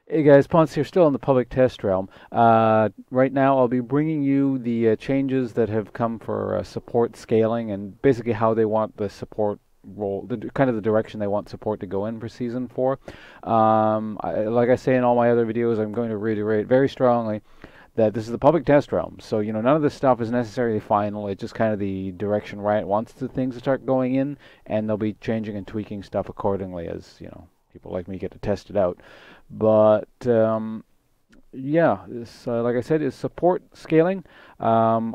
Hey guys, Ponce here, still in the public test realm. Right now, I'll be bringing you the changes that have come for support scaling and basically how they want the support role, kind of the direction they want support to go in for Season 4. Like I say in all my other videos, I'm going to reiterate very strongly that this is the public test realm. So, none of this stuff is necessarily final. It's just kind of the direction Riot wants the things to start going in, and they'll be changing and tweaking stuff accordingly as, people like me get to test it out. But yeah, this, like I said, is support scaling. Um,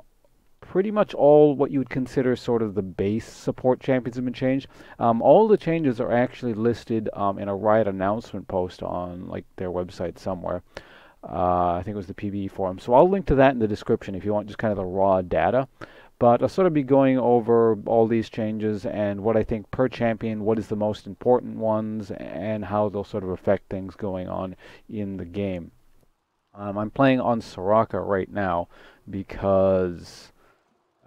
Pretty much all what you would consider sort of the base support champions have been changed. All the changes are actually listed in a Riot announcement post on like their website somewhere. I think it was the PBE forum. So I'll link to that in the description if you want just kind of the raw data. But I'll sort of be going over all these changes and what I think per champion, what is the most important ones, and how they'll sort of affect things going on in the game. I'm playing on Soraka right now because,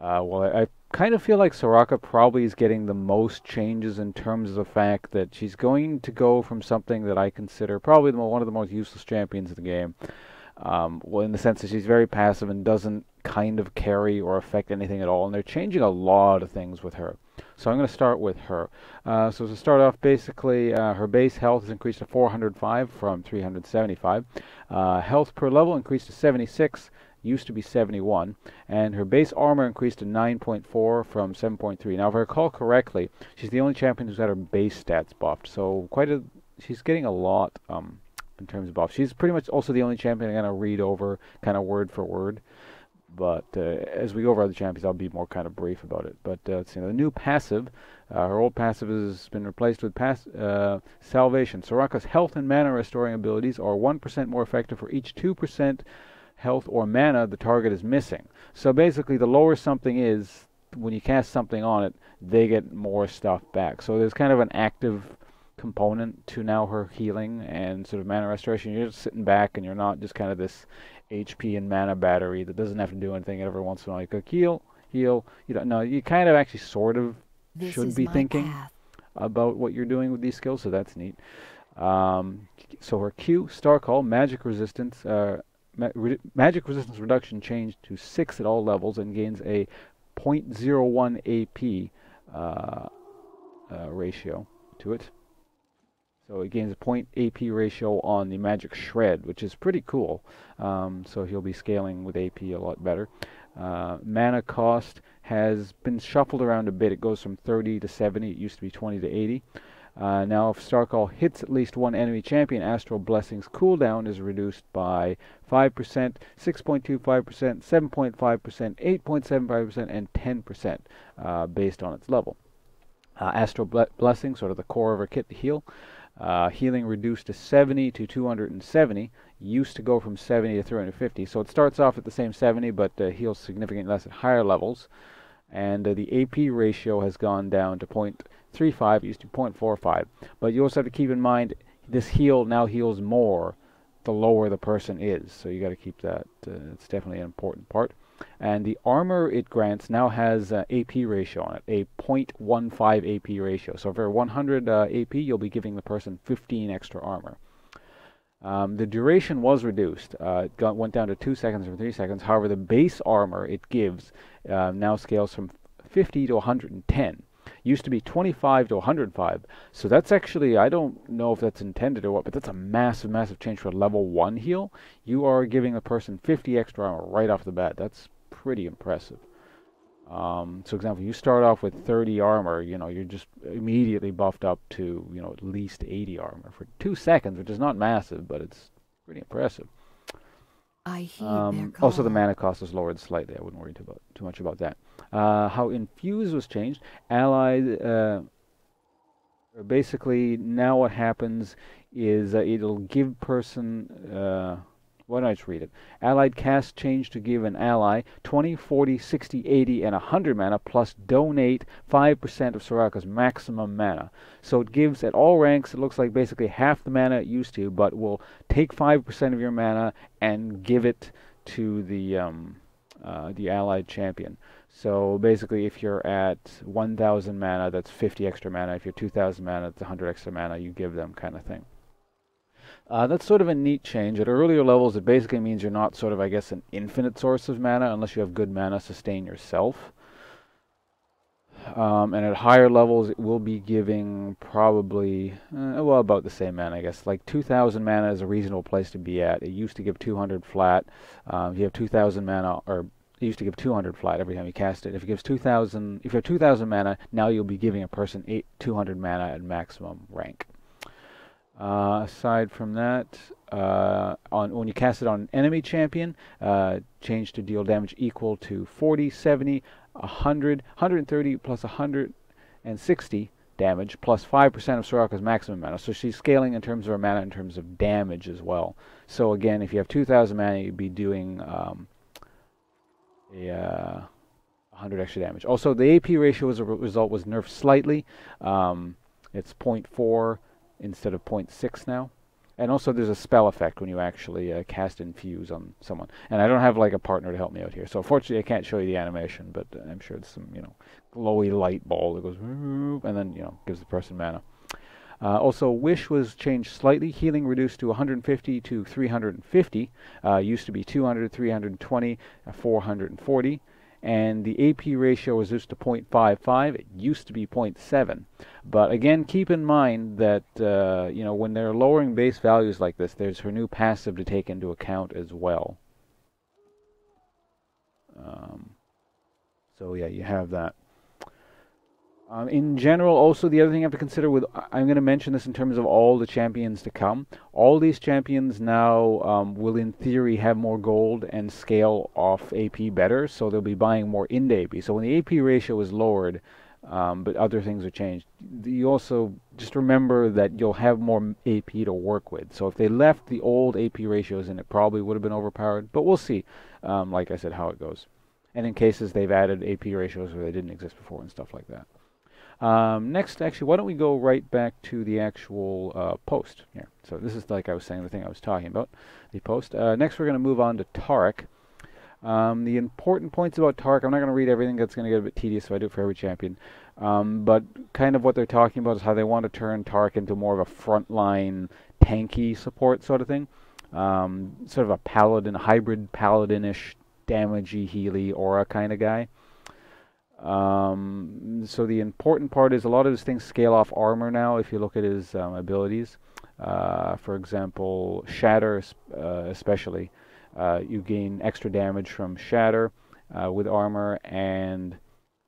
I kind of feel like Soraka probably is getting the most changes in terms of the fact that she's going to go from something that I consider probably one of the most useless champions in the game. Well, in the sense that she's very passive and doesn't kind of carry or affect anything at all. And they're changing a lot of things with her. So I'm going to start with her. So to start off, basically, her base health is increased to 405 from 375. Health per level increased to 76. Used to be 71, and her base armor increased to 9.4 from 7.3. Now, if I recall correctly, she's the only champion who's had her base stats buffed, so she's getting a lot in terms of buffs. She's pretty much also the only champion I'm going to read over kind of word for word, but as we go over other champions, I'll be more kind of brief about it. But let's see, the new passive, her old passive has been replaced with Salvation. Soraka's health and mana restoring abilities are 1% more effective for each 2% health or mana the target is missing. So basically, the lower something is, when you cast something on it, they get more stuff back. So there's kind of an active component to now her healing and sort of mana restoration. You're just sitting back and you're not just kind of this HP and mana battery that doesn't have to do anything. Every once in a while you go heal, heal. You don't know. You kind of actually sort of This should is be my thinking path. about what you're doing with these skills, so that's neat. So her Q, Star Call, magic resistance. Magic resistance reduction changed to 6 at all levels and gains a 0.01 AP ratio to it. So it gains a point AP ratio on the magic shred, which is pretty cool. So he'll be scaling with AP a lot better. Mana cost has been shuffled around a bit. It goes from 30 to 70. It used to be 20 to 80. Now, if Starcall hits at least one enemy champion, Astral Blessing's cooldown is reduced by 5%, 6.25%, 7.5%, 8.75%, and 10% based on its level. Astral Blessing, sort of the core of her kit to heal. Healing reduced to 70 to 270. Used to go from 70 to 350. So it starts off at the same 70, but heals significantly less at higher levels. And the AP ratio has gone down to 0.35. It used to be 0.45. But you also have to keep in mind this heal now heals more the lower the person is. So you got to keep that. It's definitely an important part. And the armor it grants now has AP ratio on it, a 0.15 AP ratio. So for 100 AP, you'll be giving the person 15 extra armor. The duration was reduced. Went down to 2 seconds from 3 seconds. However, the base armor it gives now scales from 50 to 110. Used to be 25 to 105. So that's actually, I don't know if that's intended or what, but that's a massive, massive change for a level 1 heal. You are giving a person 50 extra armor right off the bat. That's pretty impressive. So example, you start off with 30 armor, you're just immediately buffed up to, at least 80 armor for 2 seconds, which is not massive, but it's pretty impressive. I heed their Also, the call. mana cost is lowered slightly. I wouldn't worry too much about that. How Infuse was changed. Allied, basically, now what happens is it'll give person. Why don't I just read it? Allied cast change to give an ally 20, 40, 60, 80, and 100 mana plus donate 5% of Soraka's maximum mana. So it gives at all ranks, it looks like basically half the mana it used to, but will take 5% of your mana and give it to the allied champion. So basically, if you're at 1,000 mana, that's 50 extra mana. If you're 2,000 mana, that's 100 extra mana you give them, kind of thing. That's sort of a neat change. At earlier levels, it basically means you're not sort of, I guess, an infinite source of mana unless you have good mana sustain yourself. And at higher levels, it will be giving probably, well, about the same mana, I guess. Like 2,000 mana is a reasonable place to be at. It used to give 200 flat. If you have 2,000 mana, or it used to give 200 flat every time you cast it. If it gives 2,000, if you have 2,000 mana, now you'll be giving a person 200 mana at maximum rank. Aside from that, when you cast it on an enemy champion, change to deal damage equal to 40, 70, 100, 130 plus 160 damage plus 5% of Soraka's maximum mana. So she's scaling in terms of her mana in terms of damage as well. So again, if you have 2,000 mana, you'd be doing 100 extra damage. Also, the AP ratio as a result was nerfed slightly. It's 0.4 instead of 0.6 now. And also there's a spell effect when you actually cast Infuse on someone. And I don't have like a partner to help me out here. So unfortunately I can't show you the animation, but I'm sure it's some, glowy light ball that goes and then, gives the person mana. Also, Wish was changed slightly. Healing reduced to 150 to 350. Used to be 200, 320, 440. And the AP ratio was reduced to 0.55. It used to be 0.7. But again, keep in mind that when they're lowering base values like this, there's her new passive to take into account as well. So yeah, you have that. In general, also the other thing you have to consider I'm going to mention this in terms of all the champions to come. All these champions now will in theory have more gold and scale off AP better, so they'll be buying more into AP. So when the AP ratio is lowered, but other things are changed, you also just remember that you'll have more AP to work with. So if they left the old AP ratios in, it probably would have been overpowered, but we'll see, like I said, how it goes. And in cases they've added AP ratios where they didn't exist before and stuff like that. Next, actually, why don't we go right back to the actual post here. So this is, like I was saying, the thing I was talking about, the post. Next, we're going to move on to Taric. The important points about Taric, I'm not going to read everything. That's going to get a bit tedious if I do it for every champion. But kind of what they're talking about is how they want to turn Taric into more of a frontline tanky support sort of thing. Sort of a paladin, hybrid paladin-ish, damagey, healy aura kind of guy. So the important part is a lot of his things scale off armor now if you look at his abilities. For example, Shatter especially. You gain extra damage from Shatter with armor, and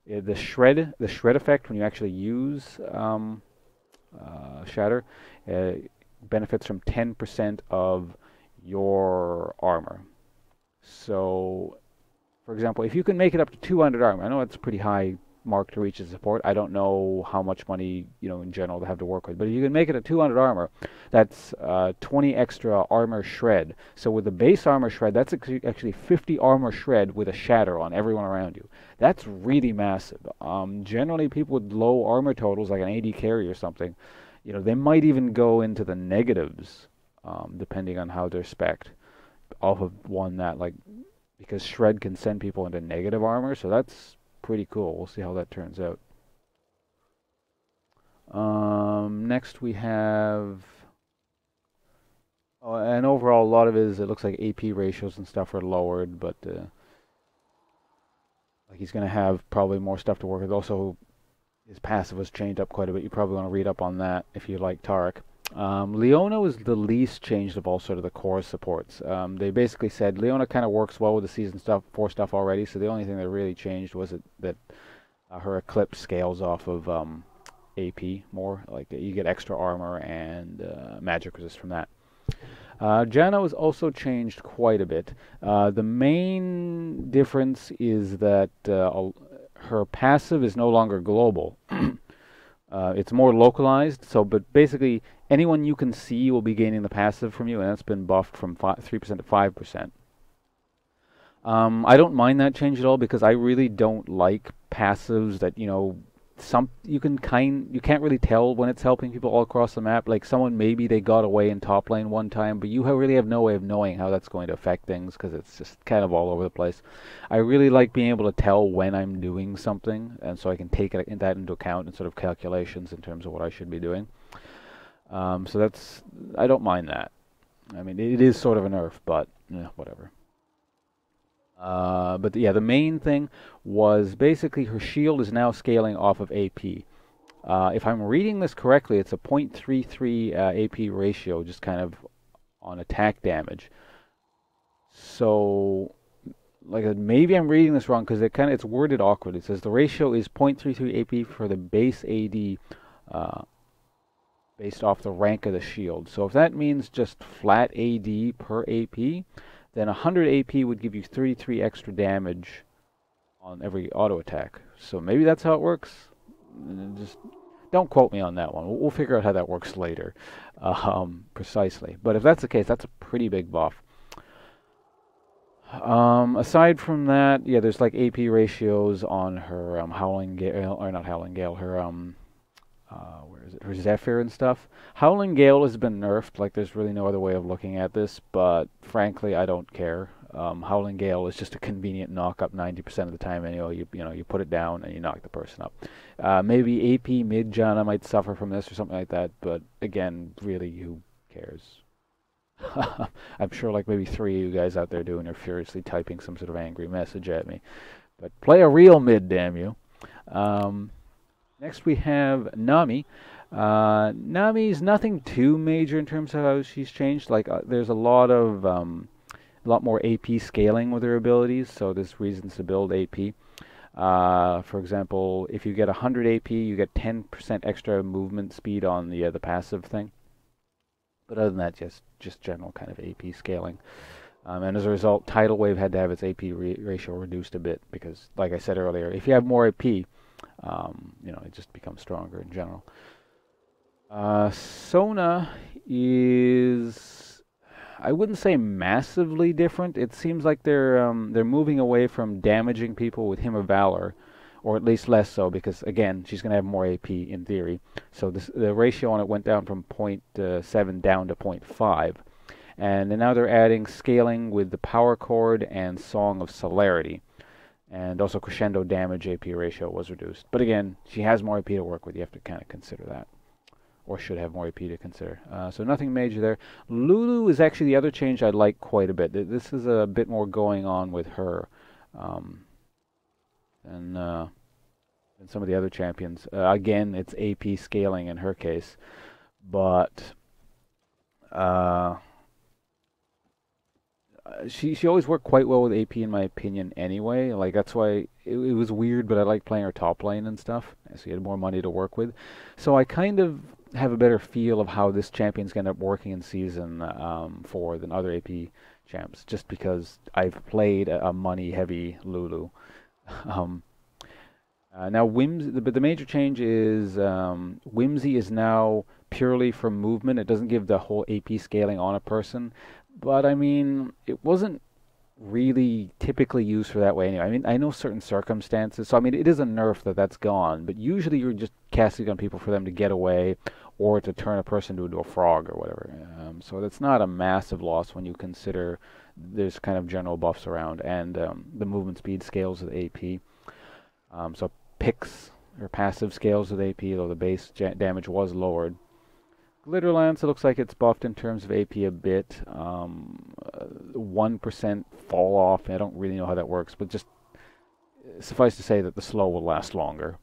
the shred effect when you actually use Shatter benefits from 10% of your armor. So for example, if you can make it up to 200 armor, I know that's a pretty high mark to reach as support. I don't know how much money, in general, to have to work with. But if you can make it at 200 armor, that's 20 extra armor shred. So with the base armor shred, that's actually 50 armor shred with a shatter on everyone around you. That's really massive. Generally, people with low armor totals, like an AD carry or something, they might even go into the negatives, depending on how they're spec'd, off of one that, because Shred can send people into negative armor, so that's pretty cool. We'll see how that turns out. Next we have... and overall, a lot of it looks like AP ratios and stuff are lowered, but he's going to have probably more stuff to work with. Also, his passive was changed up quite a bit. You probably want to read up on that if you like Taric. Leona was the least changed of all sort of the core supports. They basically said Leona kind of works well with the Season 4 stuff already, so the only thing that really changed was that her Eclipse scales off of AP more. Like you get extra armor and magic resist from that. Jana was also changed quite a bit. The main difference is that her passive is no longer global. It's more localized, but basically anyone you can see will be gaining the passive from you, and that's been buffed from 3% to 5%. I don't mind that change at all because I really don't like passives that, you can't really tell when it's helping people all across the map. Like someone, maybe they got away in top lane one time, but you really have no way of knowing how that's going to affect things because it's just kind of all over the place. I really like being able to tell when I'm doing something, and so I can take that into account in sort of calculations in terms of what I should be doing. So I don't mind that. I mean, it is sort of a nerf, but yeah, whatever. But yeah, the main thing was basically her shield is now scaling off of AP. If I'm reading this correctly, it's a 0.33 AP ratio, just kind of on attack damage. So, like, maybe I'm reading this wrong because it's worded awkward. It says the ratio is 0.33 AP for the base AD, based off the rank of the shield. So if that means just flat AD per AP, then 100 AP would give you 33 extra damage on every auto attack. So maybe that's how it works. Just don't quote me on that one. We'll figure out how that works later, precisely. But if that's the case, that's a pretty big buff. Aside from that, yeah, there's like AP ratios on her Howling Gale, or not Howling Gale, her where is it? Her Zephyr and stuff. Howling Gale has been nerfed. Like, there's really no other way of looking at this. But frankly, I don't care. Howling Gale is just a convenient knock up 90% of the time. Anyway, you put it down and you knock the person up. Maybe AP mid Jana might suffer from this or something like that. But again, really, who cares? I'm sure like maybe 3 of you guys out there doing are furiously typing some sort of angry message at me. But play a real mid, damn you. Next we have Nami. Nami's nothing too major in terms of how she's changed. Like, there's a lot more AP scaling with her abilities, so there's reasons to build AP. For example, if you get 100 AP, you get 10% extra movement speed on the passive thing. But other than that, just general kind of AP scaling. And as a result, Tidal Wave had to have its AP ratio reduced a bit because, like I said earlier, if you have more AP, it just becomes stronger in general. Sona is, I wouldn't say massively different. It seems like they're moving away from damaging people with Hymn of Valor, or at least less so, because again, she's going to have more AP in theory. So the ratio on it went down from 0.7 down to 0.5. And now they're adding scaling with the Power Chord and Song of Celerity. And also Crescendo damage AP ratio was reduced. But again, she has more AP to work with. You have to kind of consider that. Or should have more AP to consider. So nothing major there. Lulu is actually the other change I like quite a bit. This is a bit more going on with her than some of the other champions. Again, it's AP scaling in her case. But she always worked quite well with AP in my opinion anyway. Like, that's why it was weird, but I like playing her top lane and stuff. So you had more money to work with. So I kind of have a better feel of how this champion's going to end up working in Season 4 than other AP champs, just because I've played a money-heavy Lulu. Now, but the major change is Whimsy is now purely from movement. It doesn't give the whole AP scaling on a person. But I mean, it wasn't really typically used for that way anyway. I mean, I know certain circumstances, so I mean, it is a nerf that's gone, but usually you're just casting on people for them to get away or to turn a person into a frog or whatever. So that's not a massive loss when you consider there's kind of general buffs around and the movement speed scales with AP. So picks or passive scales with AP, though the base damage was lowered. Glitterlance, it looks like it's buffed in terms of AP a bit. 1% fall off. I don't really know how that works, but just suffice to say that the slow will last longer.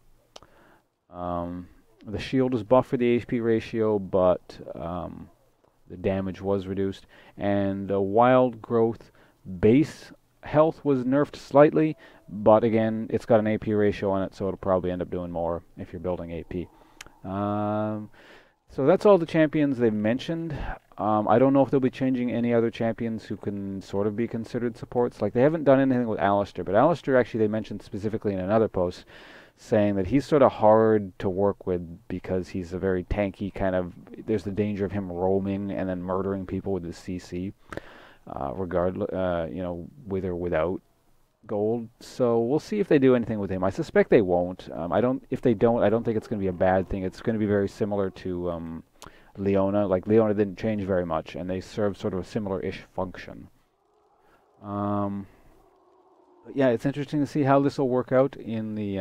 The shield is buffed for the HP ratio, but the damage was reduced. And wild growth base health was nerfed slightly, but again, it's got an AP ratio on it, so it'll probably end up doing more if you're building AP. So that's all the champions they've mentioned. I don't know if they'll be changing any other champions who can sort of be considered supports. Like, they haven't done anything with Alistair, but Alistair actually they mentioned specifically in another post, saying that he's sort of hard to work with because he's a very tanky kind of. There's the danger of him roaming and then murdering people with his CC, regardless, with or without gold. So we'll see if they do anything with him. I suspect they won't. If they don't, I don't think it's going to be a bad thing. It's going to be very similar to Leona. Like, Leona didn't change very much, and they serve sort of a similar-ish function. But yeah, it's interesting to see how this will work out in the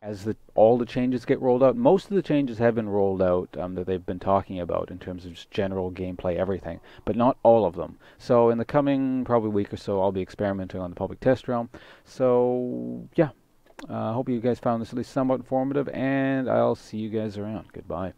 as all the changes get rolled out. Most of the changes have been rolled out that they've been talking about in terms of just general gameplay, everything, but not all of them. So in the coming probably week or so, I'll be experimenting on the public test realm. So yeah, I hope you guys found this at least somewhat informative, and I'll see you guys around. Goodbye.